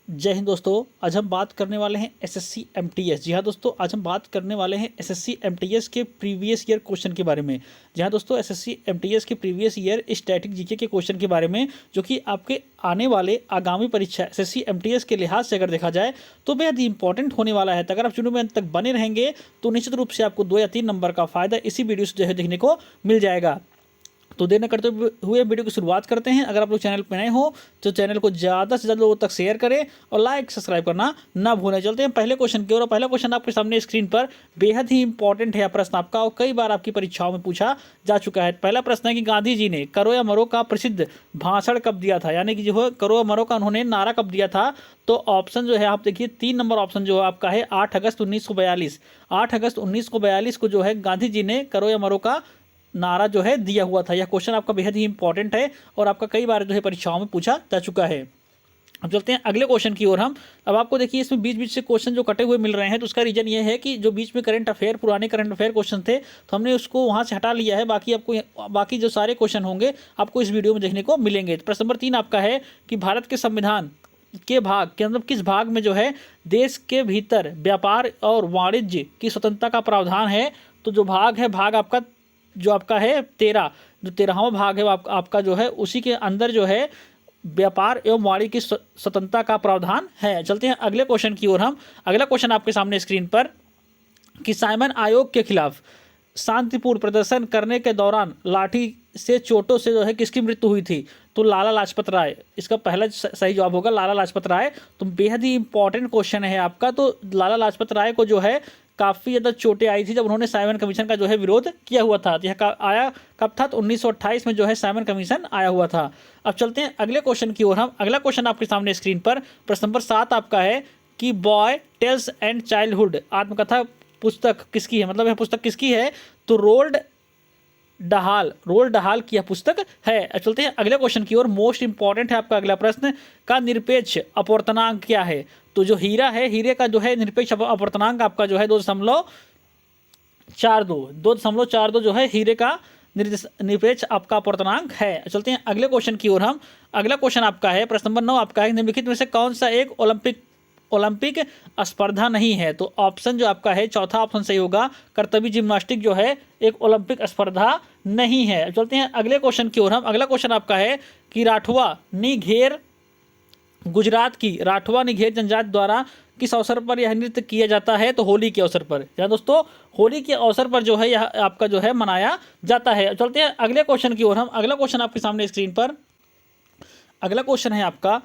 जय हिंद दोस्तों। आज हम बात करने वाले हैं एसएससी एमटीएस। जी हाँ दोस्तों, आज हम बात करने वाले हैं एसएससी एमटीएस के प्रीवियस ईयर क्वेश्चन के बारे में। जी हाँ दोस्तों, एसएससी एमटीएस के प्रीवियस ईयर स्टैटिक जीके के क्वेश्चन के बारे में, जो कि आपके आने वाले आगामी परीक्षा एसएससी एमटीएस के लिहाज से अगर देखा जाए तो बेहद ही इंपॉर्टेंट होने वाला है। तो अगर आप शुरू में अंत तक बने रहेंगे तो निश्चित रूप से आपको 2 या 3 नंबर का फायदा इसी वीडियो से जो है देखने को मिल जाएगा। तो देर न करते हुए वीडियो की शुरुआत करते हैं। अगर आप लोग चैनल पर नए हो तो चैनल को ज़्यादा से ज़्यादा लोगों तक शेयर करें और लाइक सब्सक्राइब करना ना भूलें। चलते हैं पहले क्वेश्चन की ओर। पहला क्वेश्चन आपके सामने स्क्रीन पर बेहद ही इंपॉर्टेंट है प्रश्न आपका, और कई बार आपकी परीक्षाओं में पूछा जा चुका है। पहला प्रश्न है कि गांधी जी ने करो या मरो का प्रसिद्ध भाषण कब दिया था, यानी कि जो है करो या मरो का उन्होंने नारा कब दिया था। तो ऑप्शन जो है आप देखिए, 3 नंबर ऑप्शन जो है आपका है 8 अगस्त 1942। 8 अगस्त 1942 को जो है गांधी जी ने करो या मरो का नारा जो है दिया हुआ था। यह क्वेश्चन आपका बेहद ही इंपॉर्टेंट है और आपका कई बार जो है परीक्षाओं में पूछा जा चुका है। अब चलते हैं अगले क्वेश्चन की ओर हम। अब आपको देखिए इसमें बीच बीच से क्वेश्चन जो कटे हुए मिल रहे हैं, तो उसका रीजन ये है कि जो बीच में करंट अफेयर, पुराने करंट अफेयर क्वेश्चन थे, तो हमने उसको वहाँ से हटा लिया है। बाकी जो सारे क्वेश्चन होंगे आपको इस वीडियो में देखने को मिलेंगे। तो प्रश्न नंबर 3 आपका है कि भारत के संविधान के भाग के मतलब किस भाग में जो है देश के भीतर व्यापार और वाणिज्य की स्वतंत्रता का प्रावधान है। तो जो भाग है, भाग आपका जो आपका है 13, जो 13वां भाग है आपका जो है उसी के अंदर जो है व्यापार एवं वाणिज्य की स्वतंत्रता का प्रावधान है। चलते हैं अगले क्वेश्चन की ओर हम। अगला क्वेश्चन आपके सामने स्क्रीन पर कि साइमन आयोग के खिलाफ शांतिपूर्ण प्रदर्शन करने के दौरान लाठी से चोटों से जो है किसकी मृत्यु हुई थी। तो लाला लाजपत राय, इसका पहला सही जवाब होगा लाला लाजपत राय। तो बेहद ही इंपॉर्टेंट क्वेश्चन है आपका। तो लाला लाजपत राय को जो है काफ़ी ज़्यादा चोटें आई थी जब उन्होंने साइमन कमीशन का जो है विरोध किया हुआ था। तो यह आया कब था, तो 1928 में जो है साइमन कमीशन आया हुआ था। अब चलते हैं अगले क्वेश्चन की ओर हम। अगला क्वेश्चन आपके सामने स्क्रीन पर प्रश्न नंबर 7 आपका है कि बॉय टेल्स एंड चाइल्डहुड आत्मकथा पुस्तक किसकी है, मतलब यह पुस्तक किसकी है। तो रोल्ड डहाल की यह पुस्तक है। अब चलते हैं अगले क्वेश्चन की ओर। मोस्ट इंपॉर्टेंट है आपका अगला प्रश्न का निरपेक्ष अपवर्तनांक क्या है। तो जो हीरा है, हीरे का जो है निरपेक्ष अपवर्तनांक आपका जो है 2.42 जो है हीरे का निरपेक्ष आपका अपवर्तनांक है। चलते हैं अगले क्वेश्चन की ओर हम। अगला क्वेश्चन आपका है प्रश्न नंबर 9 आपका है निम्नलिखित में से कौन सा एक ओलंपिक स्पर्धा नहीं है। तो ऑप्शन जो आपका है चौथा ऑप्शन सही होगा, कर्तव्य जिम्नास्टिक जो है एक ओलंपिक स्पर्धा नहीं है। चलते हैं अगले क्वेश्चन की ओर हम। अगला क्वेश्चन आपका है कि राठवा निघेर गुजरात की राठवा निघेर जनजाति द्वारा किस अवसर पर यह नृत्य किया जाता है। तो होली के अवसर पर। या दोस्तों होली के अवसर पर जो है यह आपका जो है मनाया जाता है। चलते हैं अगले क्वेश्चन की ओर हम। अगला क्वेश्चन आपके सामने स्क्रीन पर। अगला क्वेश्चन है आपका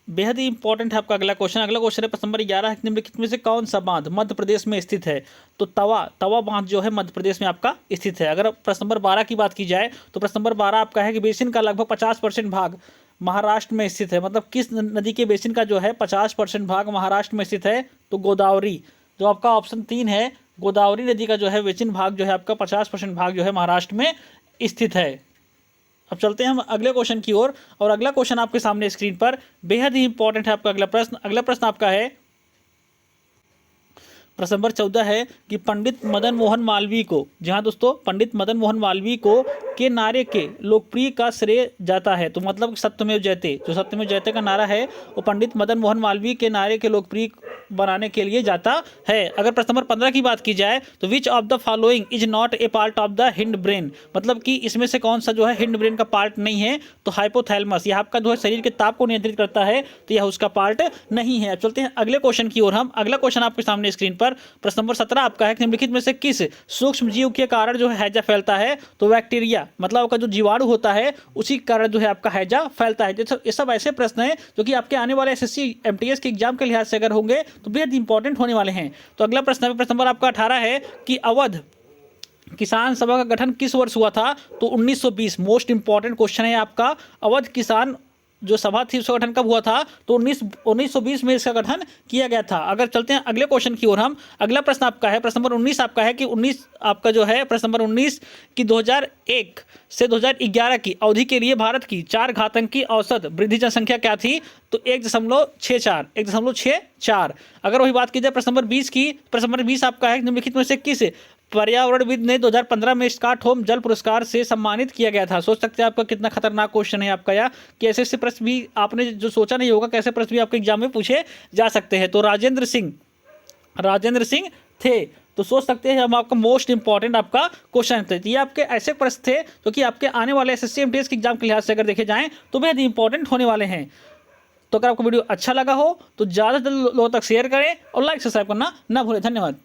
बेहद ही इंपॉर्टेंट है आपका अगला क्वेश्चन। अगला क्वेश्चन है प्रश्न नंबर 11 निम्नलिखित में से कौन सा बांध मध्य प्रदेश में स्थित है। तो तवा बांध जो है मध्य प्रदेश में आपका स्थित है। अगर प्रश्न नंबर 12 की बात की जाए तो प्रश्न नंबर 12 आपका है कि बेसिन का लगभग 50% भाग महाराष्ट्र में स्थित है। मतलब किस नदी के बेसिन का जो है 50% भाग महाराष्ट्र में स्थित है। तो गोदावरी, जो आपका ऑप्शन 3 है, गोदावरी नदी का जो है बेसिन भाग जो है आपका 50% भाग जो है महाराष्ट्र में स्थित है। अब चलते हैं हम अगले क्वेश्चन की ओर। और अगला क्वेश्चन आपके सामने स्क्रीन पर बेहद ही इंपॉर्टेंट है आपका अगला प्रश्न। अगला प्रश्न आपका है प्रश्न नंबर 14 है कि पंडित मदन मोहन मालवीय को, जहां दोस्तों पंडित मदन मोहन मालवीय को के नारे के लोकप्रिय का श्रेय जाता है। तो मतलब सत्यमेव जयते, जो सत्यमेव जयते का नारा है वो पंडित मदन मोहन मालवीय के नारे के लोकप्रिय बनाने के लिए जाता है। अगर प्रश्न नंबर 15 की बात की जाए तो which of the following is not a part of the hind brain, मतलब कि इसमें से कौन सा जो है हिंड ब्रेन का पार्ट नहीं है। तो हाइपोथैलेमस, यह आपका जो है शरीर के ताप को नियंत्रित करता है, तो यह उसका पार्ट नहीं है। अब चलते हैं अगले क्वेश्चन की ओर हम। अगला क्वेश्चन आपके सामने स्क्रीन पर प्रश्न नंबर 17 आपका है निम्नलिखित में से किस सूक्ष्म जीव के कारण जो है हैजा फैलता है। तो बैक्टीरिया, मतलब आपका जो जीवाणु होता है उसी के कारण जो है आपका हैजा फैलता है। ये सब ऐसे प्रश्न हैं जो कि आपके आने वाले एसएससी एमटीएस के एग्जाम के लिहाज से अगर होंगे तो बेहद इंपॉर्टेंट होने वाले हैं। तो अगला प्रश्न नंबर आपका 18 है कि अवध किसान सभा का गठन किस वर्ष हुआ था। तो 1920। मोस्ट इंपॉर्टेंट क्वेश्चन है आपका। अवध किसान जो सभा थी उसका गठन कब हुआ था। तो 1920 में इसका गठन किया गया था। अगर चलते हैं अगले क्वेश्चन की ओर हम। अगला प्रश्न आपका है प्रश्न नंबर 19 आपका है कि 19 आपका जो है प्रश्न नंबर 19 की 2001 से 2011 की अवधि के लिए भारत की 4 घातांक की औसत वृद्धि जनसंख्या क्या थी। तो 1.64। अगर वही बात की जाए प्रश्न नंबर 20 की, प्रश्न नंबर 20 आपका है निम्नलिखित में से किस पर्यावरणविद ने 2015 में स्कॉट होम जल पुरस्कार से सम्मानित किया गया था। सोच सकते हैं आपका कितना खतरनाक क्वेश्चन है आपका, या कि ऐसे प्रश्न भी आपने जो सोचा नहीं होगा, कैसे प्रश्न भी आपके एग्जाम में पूछे जा सकते हैं। तो राजेंद्र सिंह थे। तो सोच सकते हैं हम आपका मोस्ट इंपॉर्टेंट आपका क्वेश्चन थे। ये आपके ऐसे प्रश्न थे जो कि आपके आने वाले एसएससी एमटीएस के एग्जाम के लिहाज से अगर देखे जाएं तो बेहद इंपॉर्टेंट होने वाले हैं। तो अगर आपको वीडियो अच्छा लगा हो तो ज़्यादा से ज़्यादा लोगों तक शेयर करें और लाइक सब्सक्राइब करना ना भूलें। धन्यवाद।